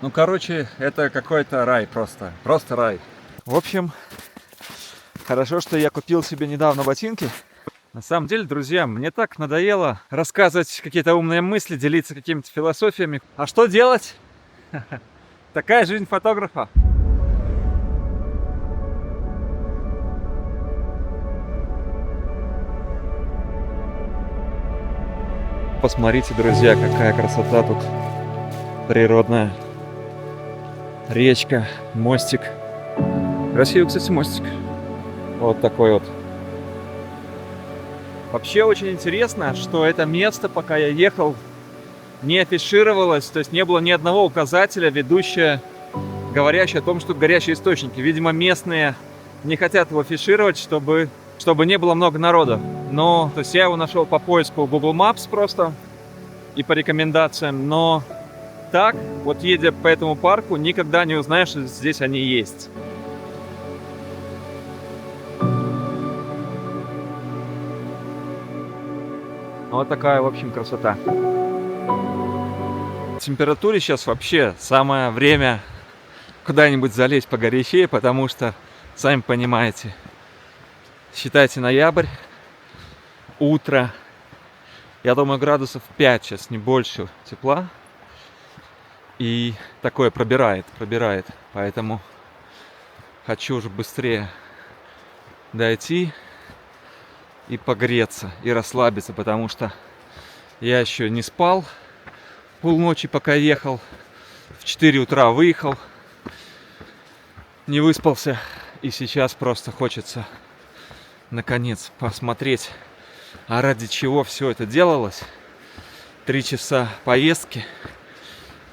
Ну, короче, это какой-то рай просто. Просто рай. В общем, хорошо, что я купил себе недавно ботинки. На самом деле, друзья, мне так надоело рассказывать какие-то умные мысли, делиться какими-то философиями. А что делать? Такая жизнь фотографа. Посмотрите, друзья, какая красота тут природная. Речка, мостик. Красивый, кстати, мостик. Вот такой вот. Вообще очень интересно, что это место, пока я ехал, не афишировалось, то есть не было ни одного указателя, говорящего о том, что тут горячие источники. Видимо, местные не хотят его афишировать, чтобы не было много народа. Но, то есть я его нашел по поиску Google Maps просто и по рекомендациям, но так, вот едя по этому парку, никогда не узнаешь, что здесь они есть. Вот такая, в общем, красота. Температуре сейчас вообще самое время куда-нибудь залезть погорячее, потому что, сами понимаете, считайте ноябрь, утро, я думаю, градусов 5 сейчас, не больше тепла. И такое пробирает, поэтому хочу уже быстрее дойти и погреться, и расслабиться, потому что я еще не спал полночи, пока ехал, в 4 утра выехал, не выспался, и сейчас просто хочется наконец посмотреть, а ради чего все это делалось. 3 часа поездки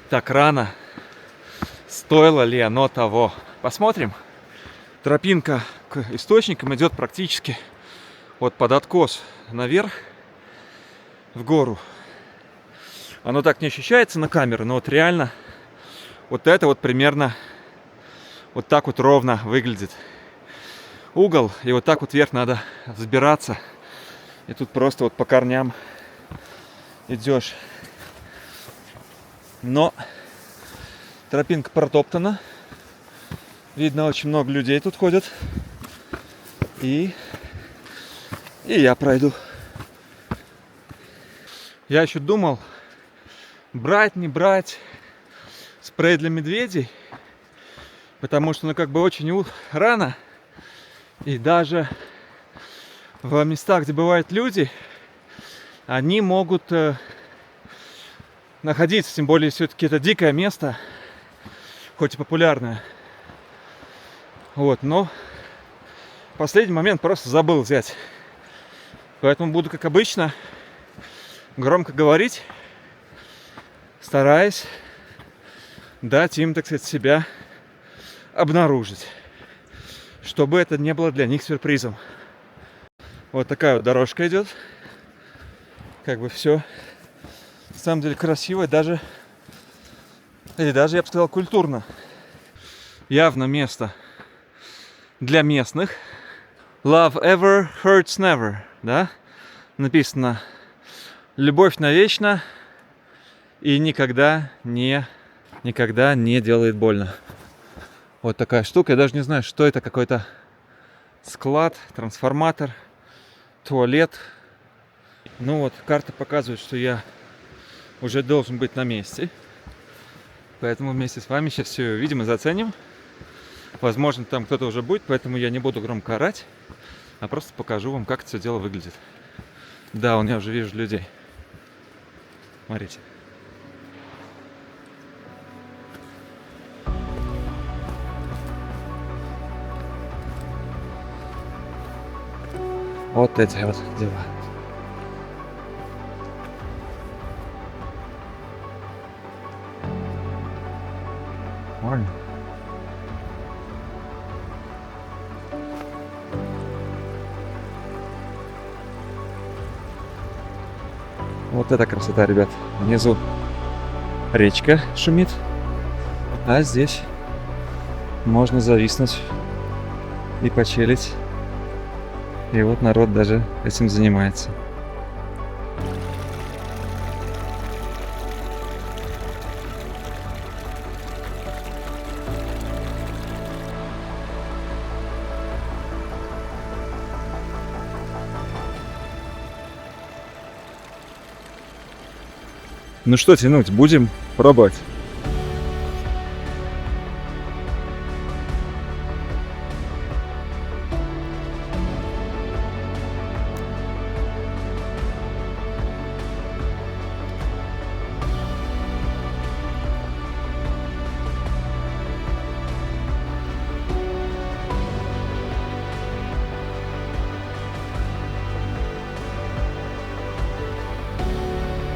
так рано, стоило ли оно того? Посмотрим. Тропинка к источникам идет практически вот под откос наверх, в гору. Оно так не ощущается на камеру, но вот реально вот это вот примерно вот так вот ровно выглядит угол, и вот так вот вверх надо взбираться, и тут просто вот по корням идешь. Но тропинка протоптана, видно, очень много людей тут ходят, и я пройду. Я еще думал, брать, не брать спрей для медведей, потому что, ну, как бы очень рано, и даже в местах, где бывают люди, они могут находиться, тем более все-таки это дикое место, хоть и популярное. Вот, но в последний момент просто забыл взять. Поэтому буду, как обычно, громко говорить, стараясь дать им, так сказать, себя обнаружить, чтобы это не было для них сюрпризом. Вот такая вот дорожка идет. Как бы все на самом деле красиво, даже я бы сказал, культурно. Явно место для местных. Love ever hurts never, да? Написано: любовь навечно и никогда не делает больно. Вот такая штука. Я даже не знаю, что это, какой-то склад, трансформатор, туалет. Ну вот, карта показывает, что я уже должен быть на месте. Поэтому вместе с вами сейчас все увидим и заценим. Возможно, там кто-то уже будет, поэтому я не буду громко орать, а просто покажу вам, как это все дело выглядит. Да, я уже вижу людей. Смотрите. Вот эти вот дела. Нормально. Вот это красота, ребят. Внизу речка шумит, а здесь можно зависнуть и почилить. И вот народ даже этим занимается. — Ну что тянуть, будем пробовать.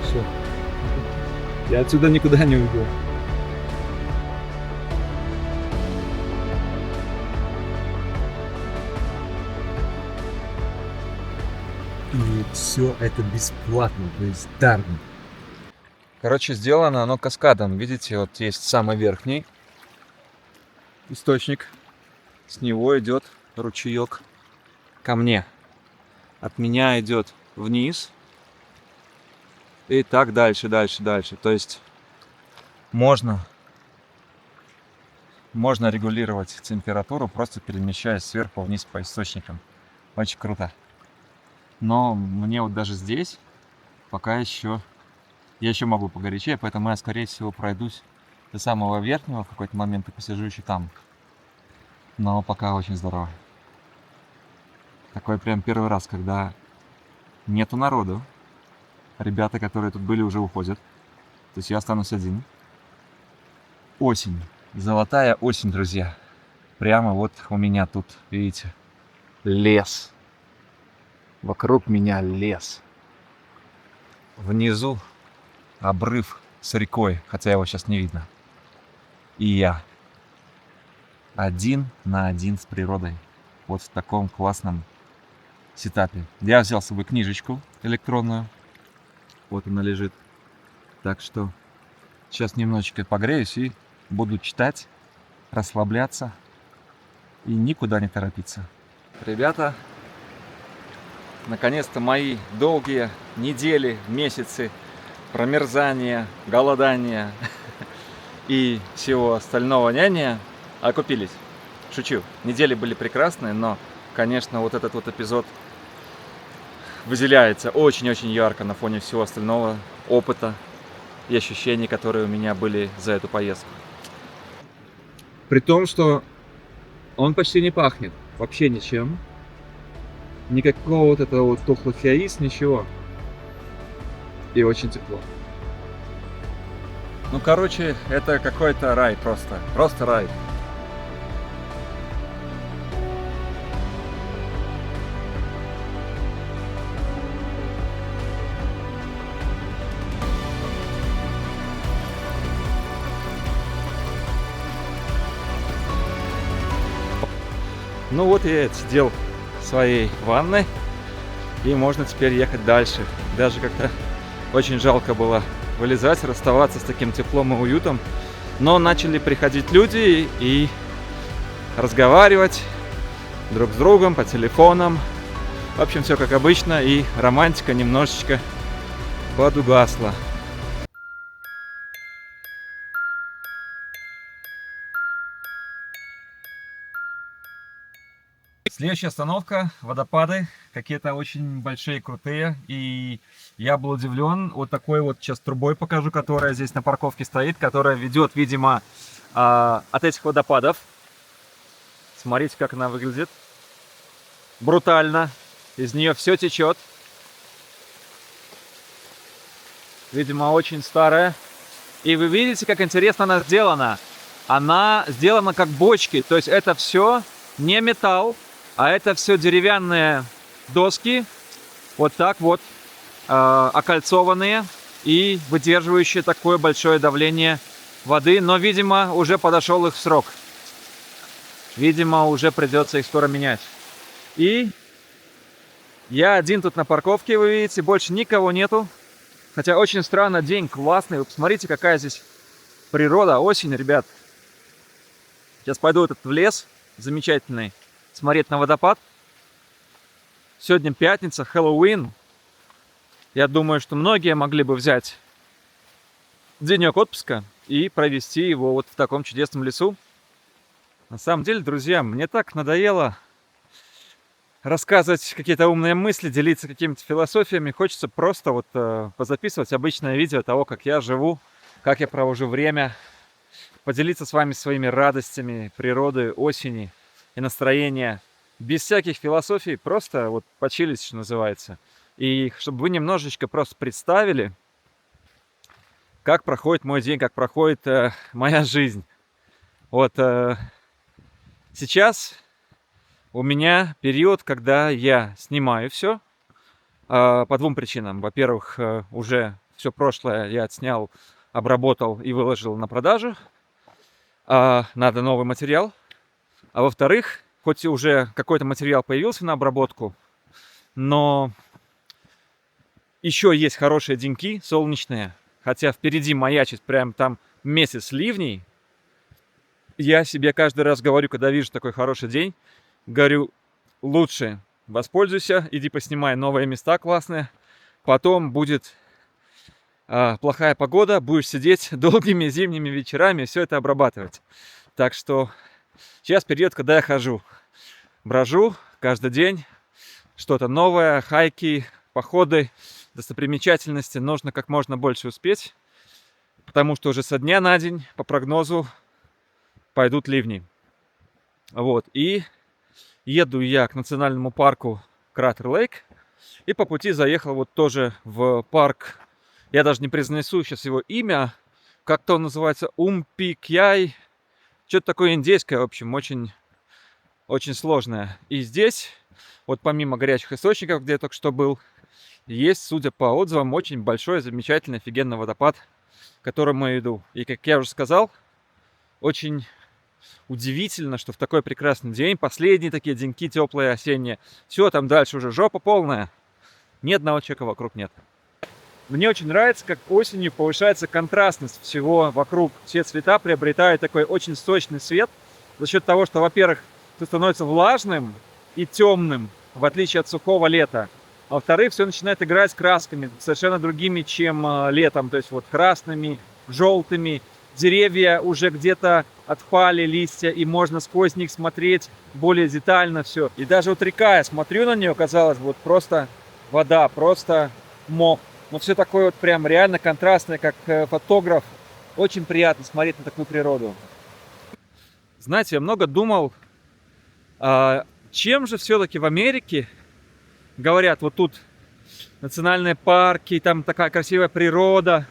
Все. Я отсюда никуда не уйду. И все это бесплатно, то есть даром. Короче, сделано оно каскадом. Видите, вот есть самый верхний источник. С него идет ручеек ко мне. От меня идет вниз. И так дальше, дальше, дальше. То есть можно регулировать температуру, просто перемещаясь сверху вниз по источникам. Очень круто. Но мне вот даже здесь пока еще... Я еще могу погорячее, поэтому я, скорее всего, пройдусь до самого верхнего в какой-то момент и посижу еще там. Но пока очень здорово. Такой прям первый раз, когда нету народу. Ребята, которые тут были, уже уходят. То есть я останусь один. Осень. Золотая осень, друзья. Прямо вот у меня тут, видите, лес. Вокруг меня лес. Внизу обрыв с рекой, хотя его сейчас не видно. И я один на один с природой. Вот в таком классном сетапе. Я взял с собой книжечку электронную. Вот она лежит. Так что сейчас немножечко погреюсь и буду читать, расслабляться и никуда не торопиться. Ребята, наконец-то мои долгие недели, месяцы промерзания, голодания и всего остального няня окупились. Шучу. Недели были прекрасные, но, конечно, вот этот вот эпизод выделяется очень-очень ярко на фоне всего остального опыта и ощущений, которые у меня были за эту поездку. При том, что он почти не пахнет вообще ничем. Никакого вот этого вот тухлых яиц, ничего. И очень тепло. Ну, короче, это какой-то рай просто. Просто рай. Ну вот я отсидел в своей ванной. И можно теперь ехать дальше. Даже как-то очень жалко было вылезать, расставаться с таким теплом и уютом. Но начали приходить люди и разговаривать друг с другом по телефонам. В общем, все как обычно, и романтика немножечко подугасла. Следующая остановка — водопады, какие-то очень большие, крутые, и я был удивлен. Вот такой вот сейчас трубой покажу, которая здесь на парковке стоит, которая ведет, видимо, от этих водопадов. Смотрите, как она выглядит. Брутально. Из нее все течет. Видимо, очень старая. И вы видите, как интересно она сделана. Она сделана как бочки, то есть это все не металл, а это все деревянные доски, вот так вот, окольцованные и выдерживающие такое большое давление воды. Но, видимо, уже подошел их срок. Видимо, уже придется их скоро менять. И я один тут на парковке, вы видите, больше никого нету. Хотя очень странно, день классный. Вы посмотрите, какая здесь природа, осень, ребят. Сейчас пойду в лес замечательный, смотреть на водопад. Сегодня пятница, Хэллоуин. Я думаю, что многие могли бы взять денек отпуска и провести его вот в таком чудесном лесу. На самом деле, друзья, мне так надоело рассказывать какие-то умные мысли, делиться какими-то философиями. Хочется просто вот позаписывать обычное видео того, как я живу, как я провожу время, поделиться с вами своими радостями природы, осени и настроения. Без всяких философий, просто вот почилить, что называется. И чтобы вы немножечко просто представили, как проходит мой день, как проходит моя жизнь. Вот сейчас у меня период, когда я снимаю все по двум причинам. Во-первых, уже все прошлое я отснял, обработал и выложил на продажу. Надо новый материал. А во-вторых, хоть и уже какой-то материал появился на обработку, но еще есть хорошие деньки, солнечные. Хотя впереди маячит прям там месяц ливней. Я себе каждый раз говорю, когда вижу такой хороший день, говорю, лучше воспользуйся, иди поснимай новые места классные. Потом будет плохая погода, будешь сидеть долгими зимними вечерами, все это обрабатывать. Так что сейчас период, когда я хожу, брожу каждый день, что-то новое, хайки, походы, достопримечательности. Нужно как можно больше успеть, потому что уже со дня на день, по прогнозу, пойдут ливни. Вот, и еду я к национальному парку Кратер Лейк. И по пути заехал вот тоже в парк. Я даже не произнесу сейчас его имя. Как-то он называется Умпикьяй. Что-то такое индейское, в общем, очень, очень сложное. И здесь, вот помимо горячих источников, где я только что был, есть, судя по отзывам, очень большой, замечательный, офигенный водопад, к которому я иду. И, как я уже сказал, очень удивительно, что в такой прекрасный день, последние такие деньки теплые, осенние, все, там дальше уже жопа полная, ни одного человека вокруг нет. Мне очень нравится, как осенью повышается контрастность всего вокруг. Все цвета приобретают такой очень сочный цвет за счет того, что, во-первых, все становится влажным и темным, в отличие от сухого лета. А во-вторых, все начинает играть красками, совершенно другими, чем летом. То есть вот красными, желтыми. Деревья уже где-то отпали, листья, и можно сквозь них смотреть более детально все. И даже вот река, я смотрю на нее, казалось, вот просто вода, просто мох. Но все такое вот прям реально контрастное, как фотограф. Очень приятно смотреть на такую природу. Знаете, я много думал, чем же все-таки в Америке, говорят, вот тут национальные парки, там такая красивая природа.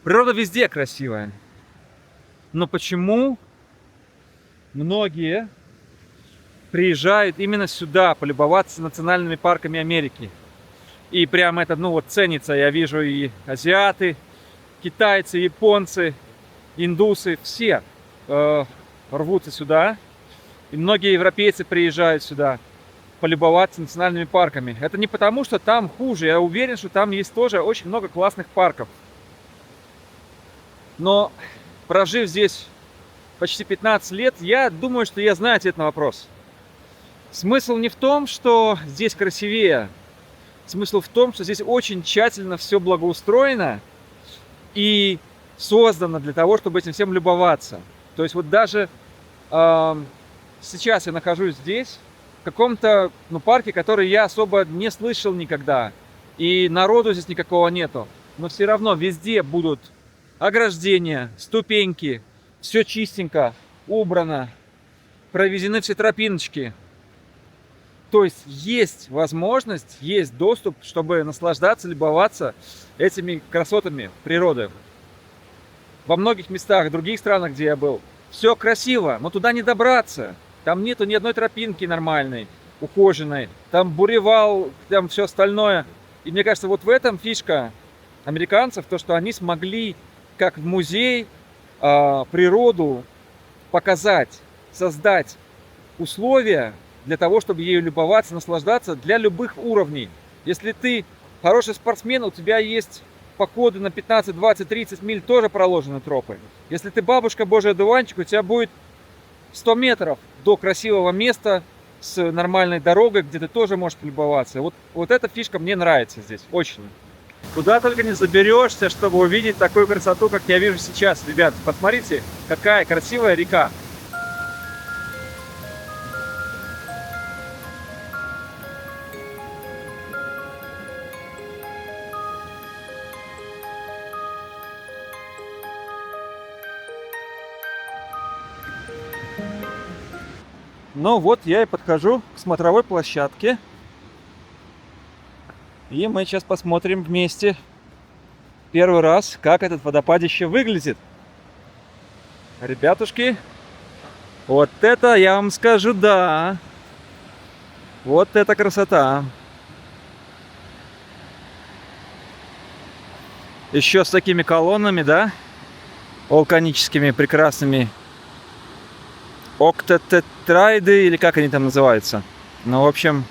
Природа везде красивая. Но почему многие приезжают именно сюда полюбоваться национальными парками Америки? И прям это, ну вот, ценится. Я вижу и азиаты, китайцы, японцы, индусы, все рвутся сюда. И многие европейцы приезжают сюда полюбоваться национальными парками. Это не потому, что там хуже. Я уверен, что там есть тоже очень много классных парков. Но прожив здесь почти 15 лет, я думаю, что я знаю ответ на вопрос. Смысл не в том, что здесь красивее. Смысл в том, что здесь очень тщательно все благоустроено и создано для того, чтобы этим всем любоваться. То есть вот даже сейчас я нахожусь здесь, в каком-то парке, который я особо не слышал никогда. И народу здесь никакого нету. Но все равно везде будут ограждения, ступеньки, все чистенько, убрано, проведены все тропиночки. То есть возможность, есть доступ, чтобы наслаждаться, любоваться этими красотами природы. Во многих местах, в других странах, где я был, все красиво, но туда не добраться. Там нету ни одной тропинки нормальной, ухоженной. Там буревал, там все остальное. И мне кажется, вот в этом фишка американцев, то, что они смогли как в музей природу показать, создать условия для того, чтобы ею любоваться, наслаждаться для любых уровней. Если ты хороший спортсмен, у тебя есть походы на 15, 20, 30 миль, тоже проложены тропы. Если ты бабушка Божий одуванчик, у тебя будет 100 метров до красивого места с нормальной дорогой, где ты тоже можешь полюбоваться. Вот эта фишка мне нравится здесь, очень. Куда только не заберешься, чтобы увидеть такую красоту, как я вижу сейчас. Ребят, посмотрите, какая красивая река. Ну вот я и подхожу к смотровой площадке. И мы сейчас посмотрим вместе первый раз, как этот водопадище выглядит. Ребятушки, вот это я вам скажу, да. Вот это красота. Еще с такими колоннами, да? Вулканическими, прекрасными. Октотетрайды, или как они там называются. Ну, в общем,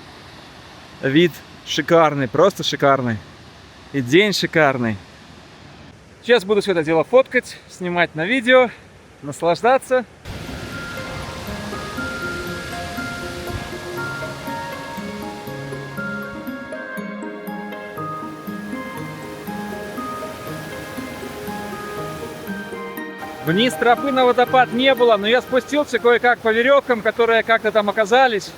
вид шикарный, просто шикарный. И день шикарный. Сейчас буду все это дело фоткать, снимать на видео, наслаждаться. Вниз тропы на водопад не было, но я спустился кое-как по веревкам, которые как-то там оказались.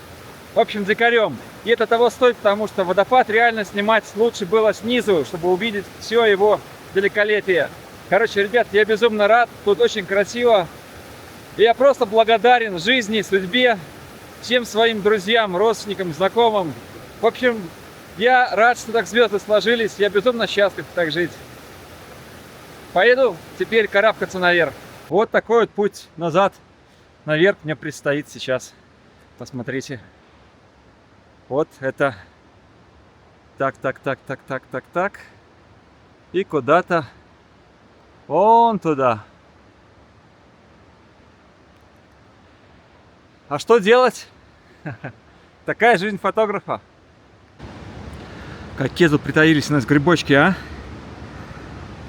В общем, дикарем. И это того стоит, потому что водопад реально снимать лучше было снизу, чтобы увидеть все его великолепие. Короче, ребят, я безумно рад. Тут очень красиво. И я просто благодарен жизни, судьбе, всем своим друзьям, родственникам, знакомым. В общем, я рад, что так звезды сложились. Я безумно счастлив так жить. Поеду теперь карабкаться наверх. Вот такой вот путь назад, наверх мне предстоит сейчас. Посмотрите. Вот это. Так. И куда-то вон туда. А что делать? Такая жизнь фотографа. Какие тут притаились у нас грибочки, а?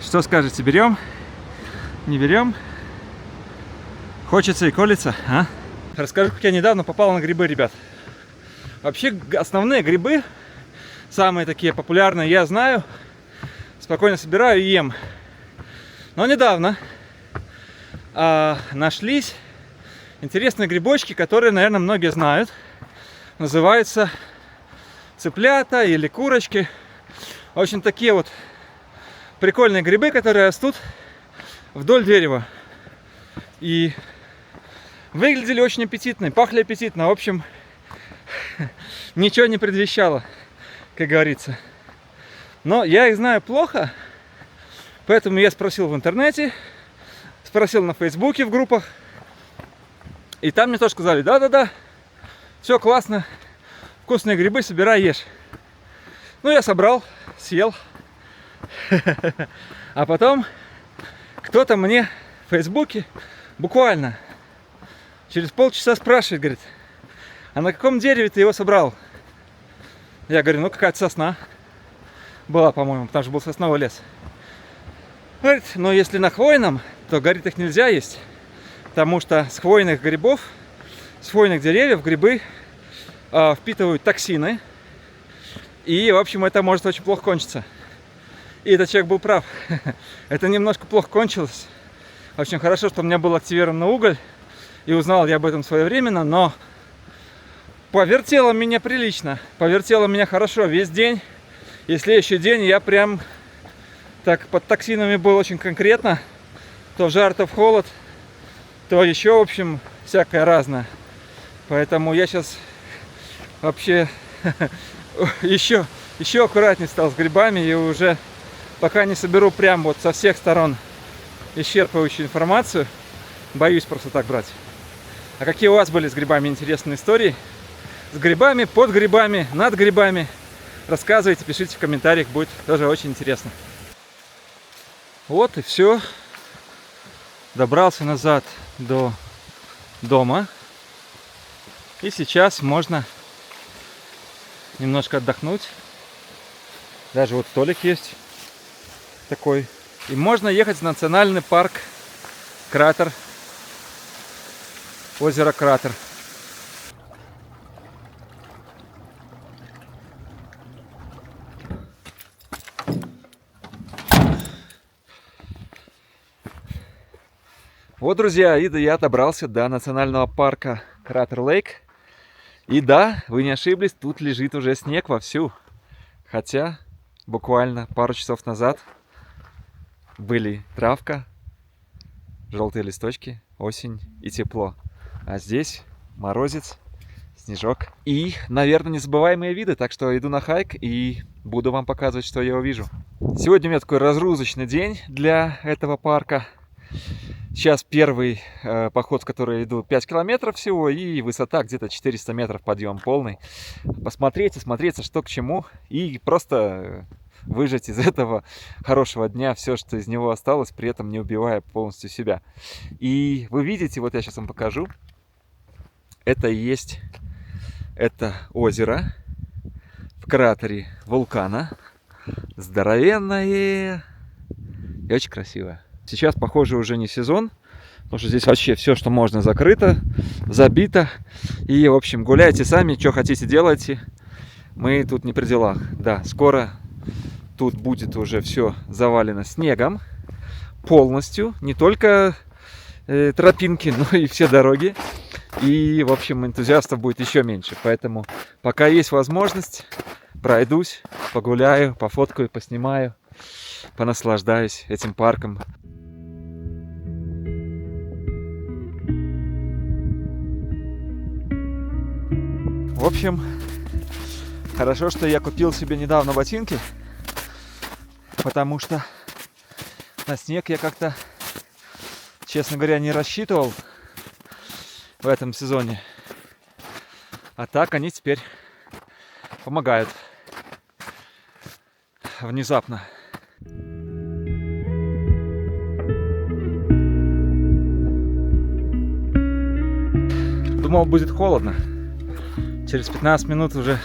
Что скажете, берем? Не берем? Хочется и колется, а? Расскажу, как я недавно попал на грибы, ребят. Вообще, основные грибы, самые такие популярные, я знаю. Спокойно собираю и ем. Но недавно нашлись интересные грибочки, которые, наверное, многие знают. Называются цыплята или курочки. В общем, такие вот прикольные грибы, которые растут вдоль дерева. И выглядели очень аппетитно, пахли аппетитно. В общем, ничего не предвещало, как говорится. Но я их знаю плохо, поэтому я спросил в интернете, спросил на Фейсбуке в группах. И там мне тоже сказали: да, все классно, вкусные грибы, собирай, ешь. Ну, я собрал, съел. А потом кто-то мне в Фейсбуке буквально через полчаса спрашивает, говорит: а на каком дереве ты его собрал? Я говорю: ну, какая-то сосна была, по-моему, потому что был сосновый лес. Говорит: ну, если на хвойном, то, говорит, их нельзя есть, потому что с хвойных грибов, с хвойных деревьев грибы впитывают токсины, и, в общем, это может очень плохо кончиться. И этот человек был прав. Это немножко плохо кончилось. Очень хорошо, что у меня был активирован уголь, и узнал я об этом своевременно, но повертело меня прилично, повертело меня хорошо весь день. И следующий день я прям так под токсинами был очень конкретно. То в жар, то в холод, то еще, в общем, всякое разное. Поэтому я сейчас вообще еще аккуратнее стал с грибами, и уже пока не соберу прям вот со всех сторон исчерпывающую информацию, боюсь просто так брать. А какие у вас были с грибами интересные истории? С грибами, под грибами, над грибами? Рассказывайте, пишите в комментариях, будет тоже очень интересно. Вот и все. Добрался назад до дома. И сейчас можно немножко отдохнуть. Даже вот столик есть такой. И можно ехать в национальный парк Кратер. Озеро Кратер. Вот, друзья, и я добрался до национального парка Кратер Лейк. И да, вы не ошиблись, тут лежит уже снег вовсю. Хотя буквально пару часов назад были травка, желтые листочки, осень и тепло. А здесь морозец, снежок и, наверное, незабываемые виды. Так что иду на хайк и буду вам показывать, что я увижу. Сегодня у меня такой разгрузочный день для этого парка. Сейчас первый поход, в который иду, 5 километров всего, и высота где-то 400 метров, подъем полный. Посмотреть, осмотреться, что к чему, и просто выжать из этого хорошего дня все, что из него осталось, при этом не убивая полностью себя. И вы видите, вот я сейчас вам покажу, это и есть это озеро в кратере вулкана, здоровенное и очень красивое. Сейчас, похоже, уже не сезон, потому что здесь вообще все, что можно, закрыто, забито. И, в общем, гуляйте сами, что хотите, делайте. Мы тут не при делах. Да, скоро тут будет уже все завалено снегом полностью. Не только тропинки, но и все дороги. И, в общем, энтузиастов будет еще меньше. Поэтому, пока есть возможность, пройдусь, погуляю, пофоткаю, поснимаю, понаслаждаюсь этим парком. В общем, хорошо, что я купил себе недавно ботинки, потому что на снег я как-то, честно говоря, не рассчитывал в этом сезоне. А так они теперь помогают внезапно. Думал, будет холодно. Через 15 минут уже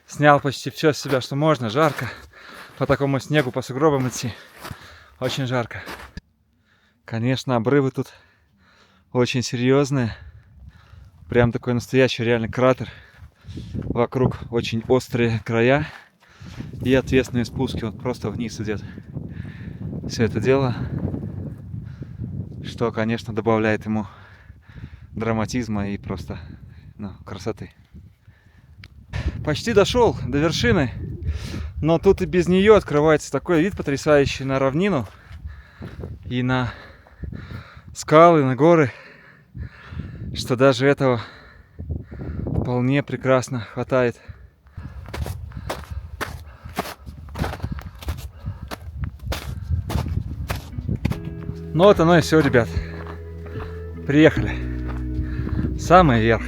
снял почти все с себя, что можно. Жарко. По такому снегу, по сугробам идти. Очень жарко. Конечно, обрывы тут очень серьезные. Прям такой настоящий реальный кратер. Вокруг очень острые края. И ответственные спуски. Вот просто вниз идет все это дело. Что, конечно, добавляет ему драматизма и просто красоты. Почти дошел до вершины, но тут и без нее открывается такой вид потрясающий на равнину и на скалы, на горы, что даже этого вполне прекрасно хватает. Ну вот оно и все, ребят. Приехали. Самый верх.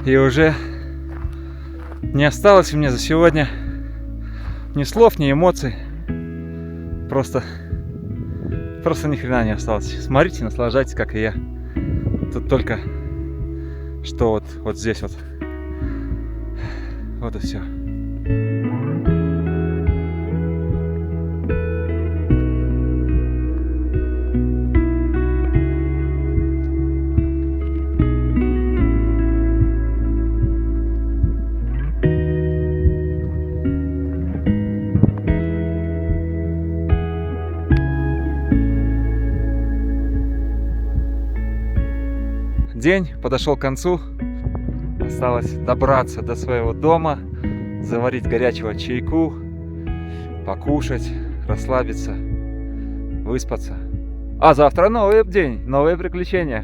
И уже не осталось у меня за сегодня ни слов, ни эмоций. Просто ни хрена не осталось. Смотрите, наслаждайтесь, как и я. Тут только что вот здесь вот. Вот и все. День подошел к концу. Осталось добраться до своего дома, заварить горячего чайку, покушать, расслабиться, выспаться. А завтра новый день, новые приключения.